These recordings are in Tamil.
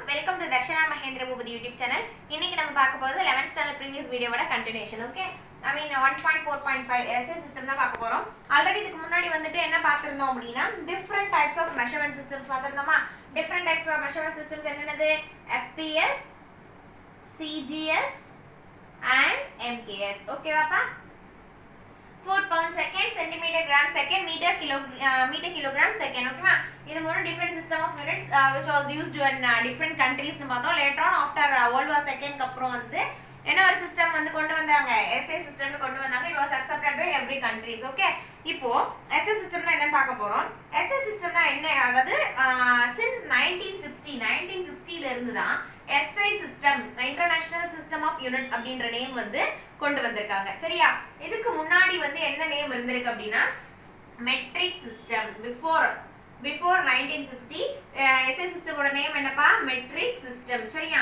Welcome to Darshana Mahendra Boopathi YouTube channel. இன்னைக்கு நம்ம பார்க்க போறது 11th ஸ்டாண்டர்ட் ப்ரீவியஸ் வீடியோவோட continuation. Okay, I mean 1.4.5 SA system தான் பார்க்க போறோம். ஆல்ரெடி இதுக்கு முன்னாடி வந்துட்டு என்ன பார்த்திருந்தோம் அப்படின்னா different types of measurement systems பார்த்திருந்தோமா. Different types of measurement systems என்னென்னது? FPS, CGS and MKS. ஓகேவாப்பா? Foot pound second, centimetre gram second, metre kilogram second. ஓகேவா? இது மூணு different system of units which was used in different countries னு பார்த்தோம். later on after World War II அப்புறம் வந்து என்ன ஒரு சிஸ்டம் வந்து கொண்டு வந்தாங்க, எஸ்ஐ சிஸ்டம்னு கொண்டு வந்தாங்க. it was accepted by every countries. Okay, இப்போ எஸ்ஐ சிஸ்டம்னா என்னன்னு பார்க்க போறோம். எஸ்ஐ சிஸ்டம்னா என்ன? அதாவது since 1960 ல இருந்து தான் SI system, international system of units அப்படின்ற நேம் வந்து கொண்டு வந்திருக்காங்க. சரியா? இதுக்கு முன்னாடி வந்து என்ன நேம் இருந்திருக்கு அப்படின்னா மெட்ரிக் சிஸ்டம். பிஃபோர் 1960 எஸ்ஐ சிஸ்டமோட நேம் என்னப்பா? Metric system. சரியா?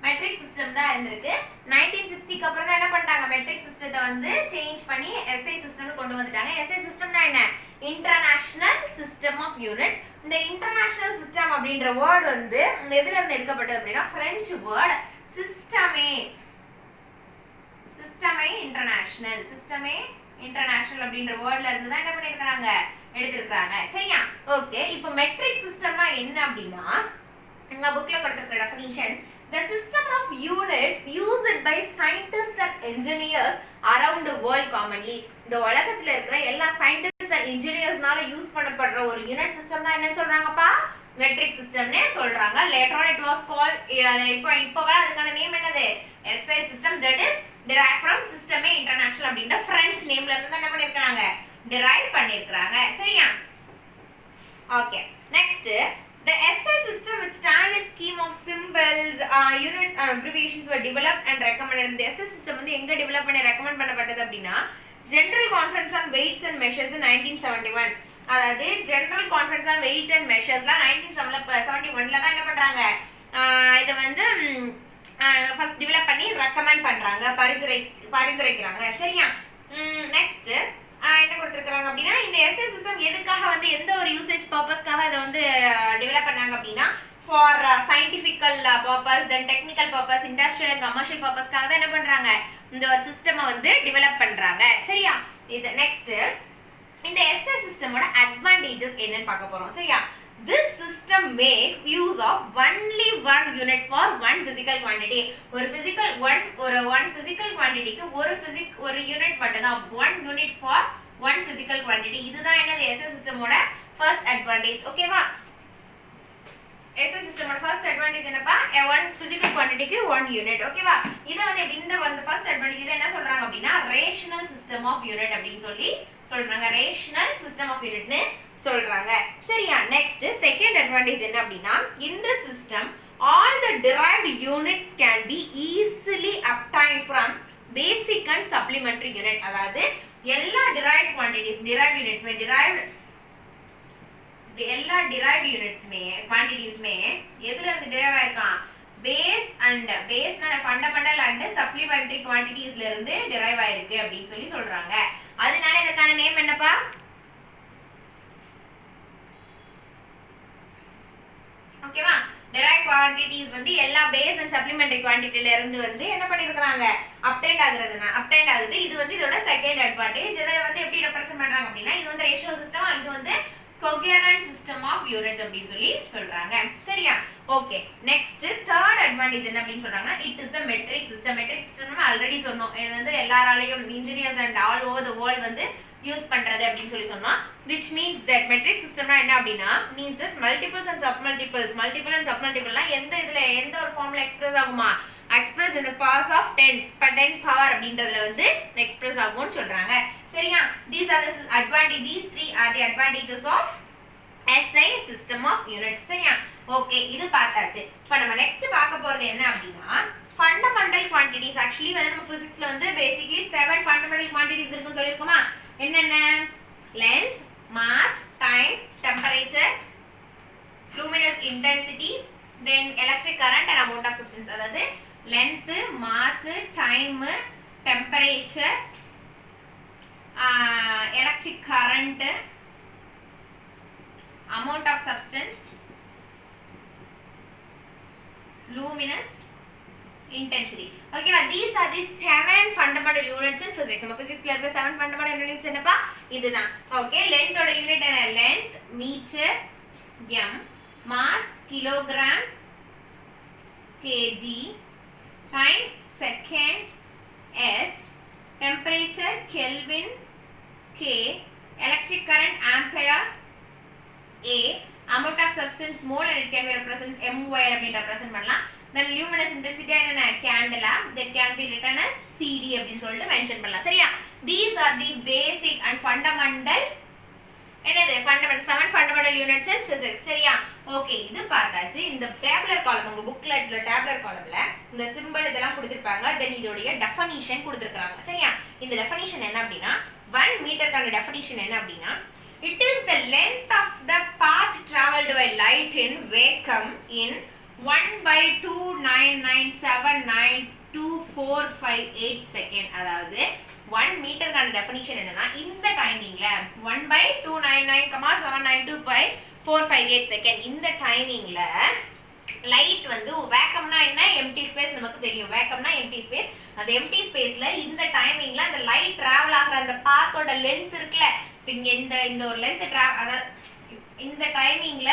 மெட்ரிக் சிஸ்டம் தான் இருந்திருக்கு. 1960க்கு அப்புறம் தான் என்ன பண்ணிட்டாங்க, மெட்ரிக் சிஸ்டத்தை வந்து சேஞ்ச் பண்ணி எஸ்ஐ சிஸ்டம்னு கொண்டு வந்துட்டாங்க. எஸ்ஐ சிஸ்டம்னா என்ன? International system of units. இந்த இன்டர்நேஷனல் சிஸ்டம் அப்படின்ற வேர்ட் வந்து எதுல இருந்து எடுக்கப்பட்டது அப்படின்னா பிரெஞ்சு வேர்ட் சிஸ்டமே இன்டர்நேஷனல் அப்படின்ற வேர்ட்ல இருந்து தான் என்ன பண்ணிருக்காங்க, எடுத்திருக்காங்க. சரியா? ஓகே, இப்போ மெட்ரிக் சிஸ்டம்னா என்ன அப்படின்னா எங்க புக்ல கொடுத்திருக்கிற definition, the system of units used by scientists and engineers around the world commonly. இந்த உலகத்துல இருக்கிற எல்லா scientists and engineersனால யூஸ் பண்ணப்படுற ஒரு யூனிட் சிஸ்டம் தான் என்ன சொல்றாங்கப்பா? மெட்ரிக் சிஸ்டம்னே சொல்றாங்க. later on it was called இப்போ வர அதுக்கான நேம் என்னது? SI system, that is derived from systeme international அப்படின்ற பிரெஞ்சு நேம்ல இருந்து என்ன பண்ணிருக்காங்க, derive பண்ணிருக்காங்க. சரியா? Okay, next the SI system with standard scheme of symbols, units and abbreviations were developed and recommended. இந்த SI system வந்து எங்க டெவலப் பண்ணி ரெக்கமெண்ட் பண்ணப்பட்டது அப்படின்னா General Conference on Weights and Measures in 1971. அதாவது General Conference on Weight and Measuresலாம் 1971ல தான் என்ன பண்றாங்க, இத வந்து ஃபர்ஸ்ட் டெவலப் பண்ணி ரெக்கமெண்ட் பண்றாங்க, பரிந்துரைக்கிறாங்க. சரியா? நெக்ஸ்ட் என்ன கொடுத்திருக்காங்க அப்படின்னா இந்த எஸ்ஐ சிஸ்டம் எதுக்காக வந்து எந்த ஒரு யூசேஜ் பர்பஸ்க்காக இதை வந்து டெவலப் பண்ணாங்க அப்படின்னா for scientifical purpose, then technical purpose, industrial and commercial பர்பஸ்க்காக தான் என்ன பண்றாங்க, இந்த ஒரு சிஸ்டமை வந்து டெவலப் பண்றாங்க. சரியா? இது நெக்ஸ்ட் இந்த எஸ்ஐ சிஸ்டமோட அட்வான்டேஜஸ் என்னன்னு பார்க்க போறோம். சரியா? This system makes use of only one unit for one physical quantity. ஒரு one physical quantityக்கு ஒரு யூனிட் மட்டும் தான், one unit for one physical quantity. இதுதான் என்னது SI சிஸ்டமோட first advantage. ஓகேவா? SI சிஸ்டமோட first advantage என்னப்பா? one physical quantityக்கு one unit. ஓகேவா? இத வந்து இந்த first advantage இத என்ன சொல்றாங்க அப்படின்னா rational system of unit அப்படினு சொல்றாங்க. rational system of unit னு சொல்றாங்க. சரியா? நெக்ஸ்ட் செகண்ட் அட்வான்டேஜ் என்ன அப்படின்னா இந்த system all the derived units can be easily obtained from basic and supplementary unit. அதாவது எல்லா derived quantities, derived quantitiesமே எதுல இருந்து derive ஆயிருக்கான்? பேஸ்னா ஃபண்டமெண்டல் அண்ட் சப்ளிமெண்டரி குவான்டிட்டிஸ்ல இருந்து derive ஆயிருக்கு அப்படினு சொல்றாங்க. அதனால இதற்கான நேம் என்னப்பா? ஓகேவா? derived quantities வந்து எல்லா பேஸ் அண்ட் சப்ளிமெண்டரி குவான்டிட்டில இருந்து வந்து என்ன பண்ணிருக்காங்க, அப்டெண்ட் ஆகுது. இது வந்து இதோட செகண்ட் அட்வான்டேஜ். இத வந்து எப்படி ரெப்ரசன்ட் பண்றாங்க அப்படின்னா இது வந்து ரேஷியோ சிஸ்டம், இது வந்து coherent system of units அப்படினு சொல்றாங்க. சரியா? ஓகே, நெக்ஸ்ட் தேர்ட் அட்வான்டேஜ் என்ன அப்படினு சொல்றாங்கன்னா it is a metric system. Matric system நம்ம ஆல்ரெடி சொன்னோம். இது வந்து எல்லாராலையும் engineers and all over the world வந்து யூஸ் பண்றது அப்படினு சொன்னோம். which means that metric systemனா என்ன அப்படினா means that multiples and submultiples, multiple and submultipleனா எந்த ஒரு ஃபார்ம்ல எக்ஸ்பிரஸ் ஆகுமா, express in the powers of 10 power அப்படின்றதுல வந்து எக்ஸ்பிரஸ் ஆகும்னு சொல்றாங்க. சரியா? these three are the advantages of SI system of units. சரியா? ஓகே, இது பார்த்தாச்சு. இப்போ நம்ம நெக்ஸ்ட் பார்க்க போறது என்ன அப்படினா ஃபண்டமெண்டல் குவான்டிட்டிஸ். ஆக்சுவலி வந்து நம்ம பிசிக்ஸ்ல வந்து பேசிக்கலி 7 ஃபண்டமெண்டல் குவான்டிட்டிஸ் இருக்குன்னு சொல்லிருக்கோமா? என்னென்ன? length, mass, time, temperature, luminous intensity, then electric current and amount of substance. அதாவது length, mass, time, temperature, electric current, amount of substance, luminous intensity. Okay, these are the 7 fundamental units in physics. நம்ம physicsல இருக்க 7 fundamental units என்னப்பா? இதுதான். Okay, length ஓட unit என்ன? Length meter, m, mass kilogram, kg, time second, s, temperature Kelvin, k, electric current ampere, a, amount of substance mole and it can be represented my அப்படினு ரெப்ரசன்ட் பண்ணலாம். then luminous intensity என்ன candela that can be written as cd அப்படினு சொல்லிட்டு மென்ஷன் பண்ணலாம். சரியா? these are the basic and fundamental என்னது fundamental 7 fundamental units in physics. சரியா? ஓகே, இது பார்த்தாச்சு. இந்த டேபுலர் காலம் உங்க புக்லெட்ல டேபுலர் காலம்ல இந்த சிம்பல் இதெல்லாம் கொடுத்திருப்பாங்க. then இதோட டெஃபினிஷன் கொடுத்திருக்காங்க. சரியா? இந்த டெஃபினிஷன் என்ன அப்படினா 1 மீட்டர்க்கான டெஃபினிஷன் என்ன அப்படினா it is the length of the path traveled by light in vacuum in 1/299799245 second. அதாவது 1 மீட்டர்க்கான டெஃபினிஷன் என்னன்னா இந்த டைமிங்ல 1/299,792.458 செகண்ட் இந்த டைமிங்ல லைட் வந்து வேக்கம்னா என்ன எம்டி ஸ்பேஸ் நமக்கு தெரியும். வேக்கம்னா எம்டி ஸ்பேஸ். அந்த எம்டி ஸ்பேஸ்ல இந்த டைமிங்ல அந்த லைட் டிராவல் ஆகுற அந்த பாத்தோட லென்த் இருக்குல இங்க இந்த ஒரு லென்த் அதாவது இந்த டைமிங்ல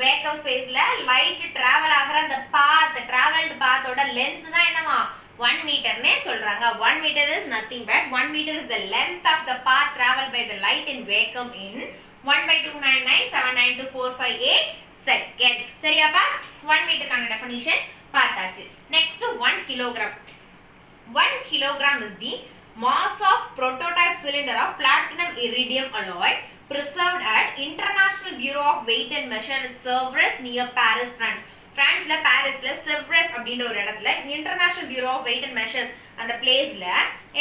வேக்கம் ஸ்பேஸ்ல லைட் டிராவல் ஆகுற அந்த பாத் டிராவல்டு பாத்தோட லென்த் தான் என்னவா 1 மீட்டர்னே சொல்றாங்க. 1 metre is nothing but 1 meter is the length of the path traveled by the light in vacuum in 1/299,792,458 seconds. சரியாப்பா? 1 மீட்டருக்கான definition பார்த்தாச்சு. Next 1 kilogram. 1 kilogram is the mass of prototype cylinder of platinum iridium alloy preserved at International Bureau of Weight and Measure at Sèvres near Paris, France. பிரான்ஸ்ல பாரிஸ்ல செவ்ரஸ் அப்படின்ற ஒரு இடத்துல international bureau of weight and measures அந்த பிளேஸ்ல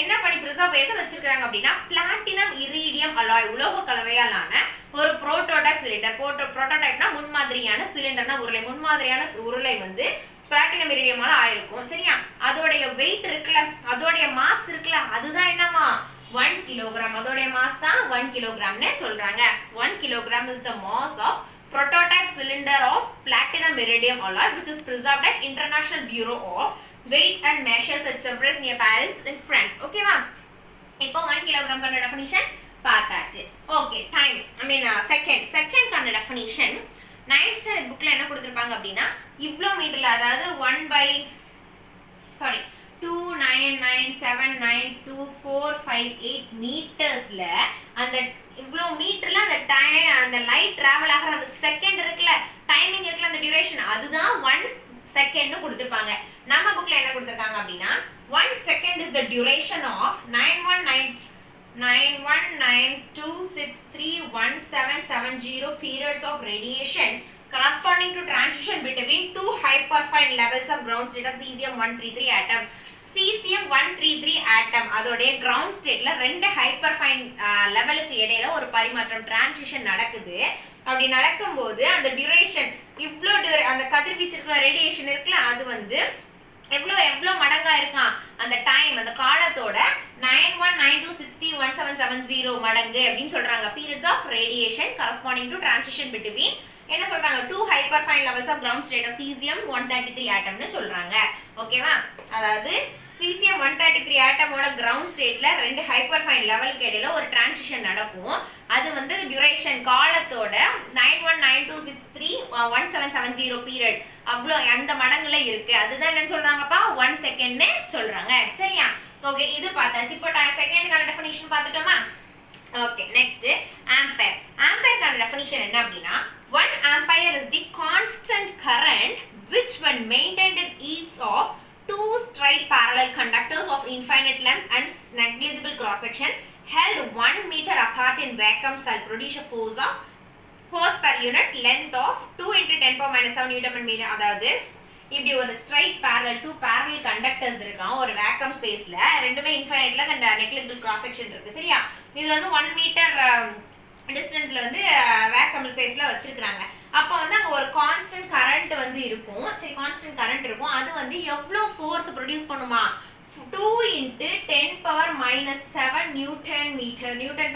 என்ன பண்ணி பிரிசர்வ் எதை வச்சிருக்காங்க அப்படின்னா பிளாட்டினம் இரிடியம் அலாய் உலோக கலவையாலான ஒரு புரோட்டோடைப் சிலிண்டர். புரோட்டோடைப்னா முன்மாதிரியான சிலிண்டர்னா உருளை. முன்மாதிரியான உருளை வந்து பிளாட்டினம் இரிடியமால ஆயிருக்கும். சரியா? அதோடைய வெயிட் இருக்குல்ல அதோடைய மாஸ் இருக்குல்ல அதுதான் என்னமா 1 கிலோகிராம். அதோடைய மாஸ் தான் 1 கிலோகிராம்னு சொல்றாங்க. 1 kilogram is the mass of prototype cylinder of platinum iridium alloy which is preserved at International Bureau of Weight and Measures at Sèvres near Paris in France. Okay va? இப்போ 1 kilogram கான டெஃபினிஷன் பார்த்தாச்சு. ஓகே, டைம் செகண்ட் கான டெஃபினிஷன் 9th ஸ்டாண்டர்ட் புக்ல என்ன கொடுத்திருப்பாங்க அப்படினா இவ்ளோ மீட்டர்ல அதாவது 2997992,458 மீட்டர்ஸ்ல அந்த இவ்ளோ மீட்டர்ல அந்த டைம் அந்த லைட் டிராவல் ஆகுற அந்த செகண்ட் இருக்குல டைமிங் இருக்குல அந்த டியூரேஷன் அதுதான் 1 செகண்ட்னு கொடுத்திருப்பாங்க. நம்ம புக்ல என்ன கொடுத்திருக்காங்க அப்படினா 1 second is the duration of 9192631770 periods of radiation corresponding to transition between two hyperfine levels of ground state of cesium-133 atom. cesium-133 atom அதோட ground stateல ரெண்டு hyperfine லெவலுக்கு இடையில ஒரு பரிமாற்றம் டிரான்சிஷன் நடக்குது. அப்படி நடக்கும்போது அந்த டியூரேஷன் இவ்ளோ அந்த கதிர்வீச்சு இருக்கிற ரேடியேஷன் இருக்குல அது வந்து எவ்வளோ மடங்கா இருக்கான் அந்த டைம் அந்த காலத்தோட 9192601770 மடங்கு அப்படின்னு சொல்றாங்க. periods of radiation corresponding to transition between என்ன சொல்றாங்க two hyperfine levels of ground state of cesium-133 atomனு சொல்றாங்க. ஓகேவா? அதாவது cesium-133 atomோட ground stateல ரெண்டு hyperfine லெவலுக்கு இடையில ஒரு டிரான்சிஷன் நடக்கும். அது வந்து டியூரேஷன் காலத்தோட 9192631770 பீரியட் அவ்வளோ அந்த மடங்குல இருக்கு. அதுதான் என்ன சொல்றாங்கப்பா 1 செகண்ட்னு சொல்றாங்க. சரியா? ஓகே, இது பார்த்தாச்சு. இப்போ செகண்ட்கான டெஃபினிஷன் பார்த்துட்டோமா? Okay, next ampere. ஆம்பேர்கான டெஃபினிஷன் என்ன அப்படின்னா 1 ampere is the constant current which when maintained in each of two straight parallel conductors of infinite length and negligible cross section held 1 meter apart in vacuum shall produce a force per unit length of 2 × 10⁻⁷ Newton per meter. அதாவது இப்படி ஒரு straight parallel two parallel conductors இருக்கான் ஒரு vacuum spaceல ரெண்டுமே infiniteல அந்த negligible cross section இருக்கு. சரியா? இது வந்து 1 மீட்டர் டிஸ்டன்ஸ்ல வந்து வேக்கம் ஸ்பேஸ்ல வச்சிருக்காங்க. அப்ப வந்து அங்க ஒரு கான்ஸ்டன்ட் கரண்ட் வந்து இருக்கும். சரி, கான்ஸ்டன்ட் கரண்ட் இருக்கும். அது வந்து எவ்வளவு ஃபோர்ஸ் ப்ரொடியூஸ் பண்ணுமா 2 × 10⁻⁷ நியூட்டன்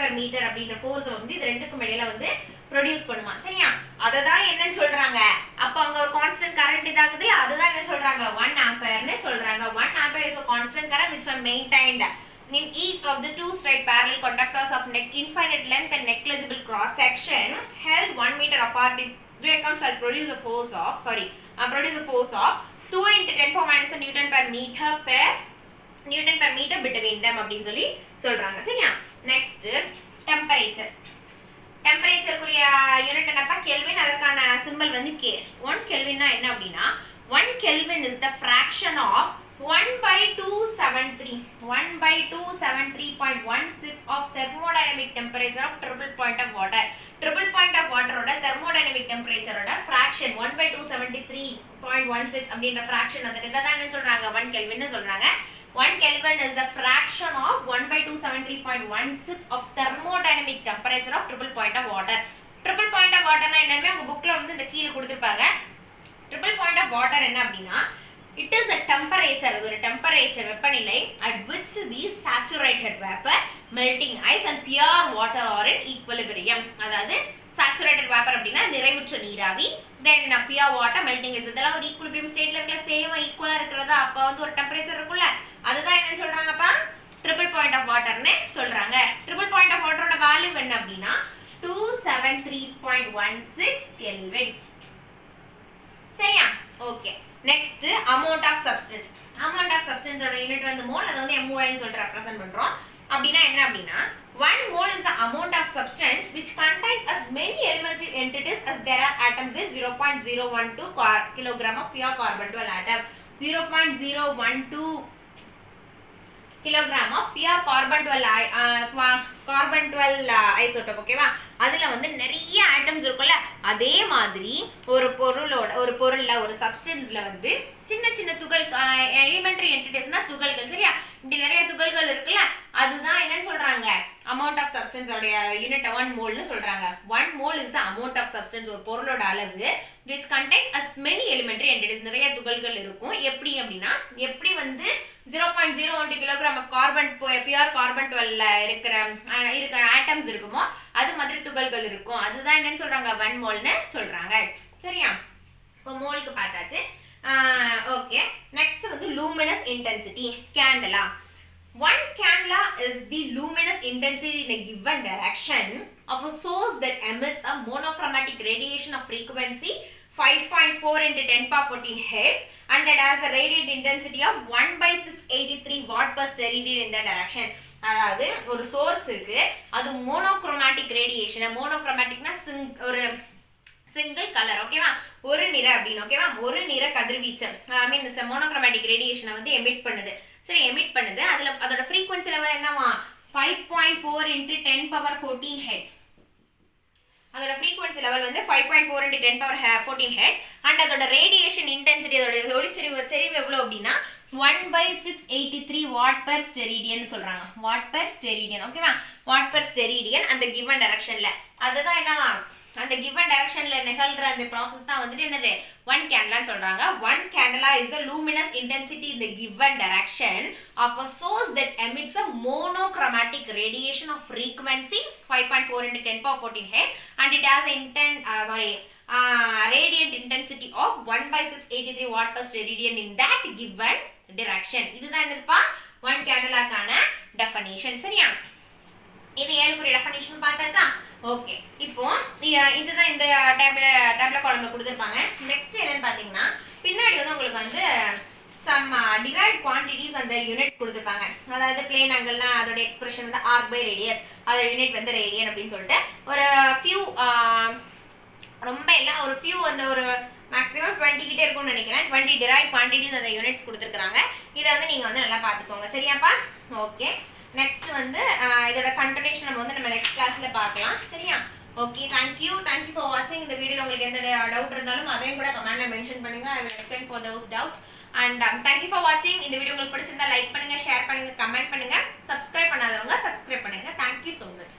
பெர் மீட்டர் அப்படின்ற ஃபோர்ஸ் வந்து இது ரெண்டுக்கும் இடையில வந்து ப்ரொடியூஸ் பண்ணுமா. சரியா? அதை தான் என்னன்னு சொல்றாங்க. அப்ப அங்க ஒரு கான்ஸ்டன்ட் கரண்ட் வேண்டியதாகுதுல அதுதான் என்ன சொல்றாங்க 1 ampere சொல்றாங்க. 1 ampere is a constant current which was maintained in each of the two straight parallel conductors of infinite length and negligible cross section held 1 meter apart. It comes and produce a force of 2 into 10 power minus Newton per meter between them அப்படின்னு சொல்லி சொல்றாங்க. சரியா? நெக்ஸ்ட் டெம்பரேச்சர் குரிய யூனிட் என்னப்பா கெல்வின். அதற்கான சிம்பல் வந்து K. 1 கெல்வின்னா என்ன அப்படின்னா 1 Kelvin is the fraction of 1/273.16 of thermodynamic temperature of triple point of water. Triple point of water ஓட thermodynamic temperature ஓட fraction 1/273.16 அப்படின்ற fraction அது இதான் என்ன சொல்றாங்க 1 Kelvin சொல்றாங்க. 1 Kelvin is the fraction of 1/273.16 of thermodynamic temperature of triple point of water. Triple point of water னா என்னன்னா உங்க புக்ல வந்து இந்த கீழ கொடுத்திருப்பாங்க. Triple point of water என்ன அப்படினா it is a temperature ஒரு temperature வெப்பநிலை at which the saturated vapor, melting ice and pure water are in equilibrium. அதாவது saturated vapor அப்படினா நிறைவுற்ற நீராவி, then pure water, melting ice இதெல்லாம் ஒரு equilibrium stateல இருக்கல சேமா ஈக்குவலா இருக்குறதா அப்ப வந்து ஒரு temperature இருக்குல்ல அதுதான் என்ன சொல்றாங்கப்பா triple point of water னு சொல்றாங்க. triple point of water ஓட வேல்யூ என்ன அப்படினா 273.16 Kelvin. சரியா? Okay. Next amount of substance. amount of substance ஓட யூனிட் வந்து மோல், அத வந்து mol னு சொல்லிட்டு ரெப்ரசன்ட் பண்றோம். அப்படினா என்ன அப்படினா 1 mole is the amount of substance which contains as many elementary entities as there are atoms in 0.012 kilogram of pure carbon 12 atom. 0.012 kilogram of pure carbon 12 isotope. ஓகேவா? அதுல வந்து நிறைய ஆட்டம்ஸ் இருக்கும்ல அதே மாதிரி ஒரு பொருள்ல ஒரு சப்ஸ்டன்ஸ்ல வந்து சின்ன சின்ன துகள் எலிமெண்டரி என்டிட்டிஸ்னா துகள்கள். சரியா? இப்படி நிறைய துகள்கள் இருக்குல்ல அதுதான் என்னன்னு சொல்றாங்க amount of substance உடைய யூனிட் 1 mole னு சொல்றாங்க. 1 mole is the amount of substance ஒரு பொருளோட அளவு which contains as many elementary entities நிறைய துகள்கள் இருக்கும். எப்படி அப்படினா எப்படி வந்து 0.01 kilogram of carbon pure carbon 12 இருக்கிற ஆட்டம்ஸ் இருக்குமோ அது மாதிரி துகள்கள் இருக்கும். அதுதான் என்னன்னு சொல்றாங்க 1 mole னு சொல்றாங்க. சரியா? இப்போ மோலுக்கு பார்த்தாச்சு. ஓகே. நெக்ஸ்ட் வந்து luminous intensity candela. 1 candela is the luminous intensity in a given direction of a source that emits a monochromatic radiation of frequency 5.4 into 10 power 14 hertz and that has a radiant intensity of 1/683 watt per steradian in that direction. அதாவது ஒரு சோர்ஸ் இருக்கு அது மோனோக்ரோமேட்டிக் ரேடியேஷன். மோனோக்ரோமேட்டிக்னா ஒரு சிங்கிள் கலர். ஓகேவா? ஒரு நிற அப்படின்னு. ஓகேவா? ஒரு நிற கதிர்வீச்சு ஐ மீன் மோனோக்ரோமேட்டிக் ரேடியேஷனை வந்து எமிட் பண்ணுது. சரி, எமிட் பண்ணுது. அதுல அதோட ஃப்ரீக்வென்சி லெவல் என்னவா 5.4 into 10 power 14 hertz. அதோட ஃப்ரீக்வென்சி லெவல் வந்து 5.4 into 10 power 14 hertz and அதோட ரேடியேஷன் இன்டென்சிட்டி அதோட ஒளிச்செறிவு எவ்வளவு அப்படின்னா 1/683 watt per steradian சொல்றாங்க. watt per steradian. ஓகேவா? watt per steradian அந்த given directionல அதுதான் என்னவா அந்த given directionல நிகழ்ற அந்த process தான் வந்துட்டு என்னது 1 candela சொல்றாங்க. 1 candela is the luminous intensity in the given direction of a source that emits a monochromatic radiation of frequency 5.4 into 10 power 14 hertz and it has radiant intensity of 1/683 watt per steradian in that given direction. இதுதான் என்னதுப்பா 1 candela கான definition. சரியா? இது ஏழுக்குரிய டெஃபினிஷன் பார்த்தாச்சா? ஓகே. இப்போ இதுதான் இந்த டேப்ல காலம்ல கொடுத்திருப்பாங்க. நெக்ஸ்ட் என்னன்னு பாத்தீங்கன்னா பின்னாடி வந்து உங்களுக்கு வந்து some derived quantities and their units கொடுத்திருப்பாங்க. அதாவது plane angle னா அதோட எக்ஸ்பிரஷன் வந்து arc by radius. அதோட யூனிட் வந்து ரேடியன் அப்படின்னு சொல்லிட்டு ஒரு few ரொம்ப எல்லாம் ஒரு few அந்த ஒரு மேக்ஸிமம் 20 கிட்ட இருக்கும்னு நினைக்கிறேன். 20 derived quantities and the units கொடுத்திருக்காங்க. இத வந்து நீங்க வந்து நல்லா பாத்துக்கோங்க. சரியாப்பா? ஓகே. நெக்ஸ்ட் வந்து இதோட கண்டினியூஷன் நம்ம நெக்ஸ்ட் கிளாஸ்ல பார்க்கலாம். சரியா? Okay. thank you for watching. இந்த வீடியோல உங்களுக்கு எந்த டவுட் இருந்தாலும் அதையும் கூட கமெண்ட்ல மென்ஷன் பண்ணுங்க. I will explain for those doubts and thank you for watching. இந்த வீடியோ உங்களுக்கு பிடிச்சிருந்தா லைக் பண்ணுங்க, ஷேர் பண்ணுங்க, கமெண்ட் பண்ணுங்க. Subscribe பண்ணாதவங்க subscribe பண்ணுங்க. Thank you so much.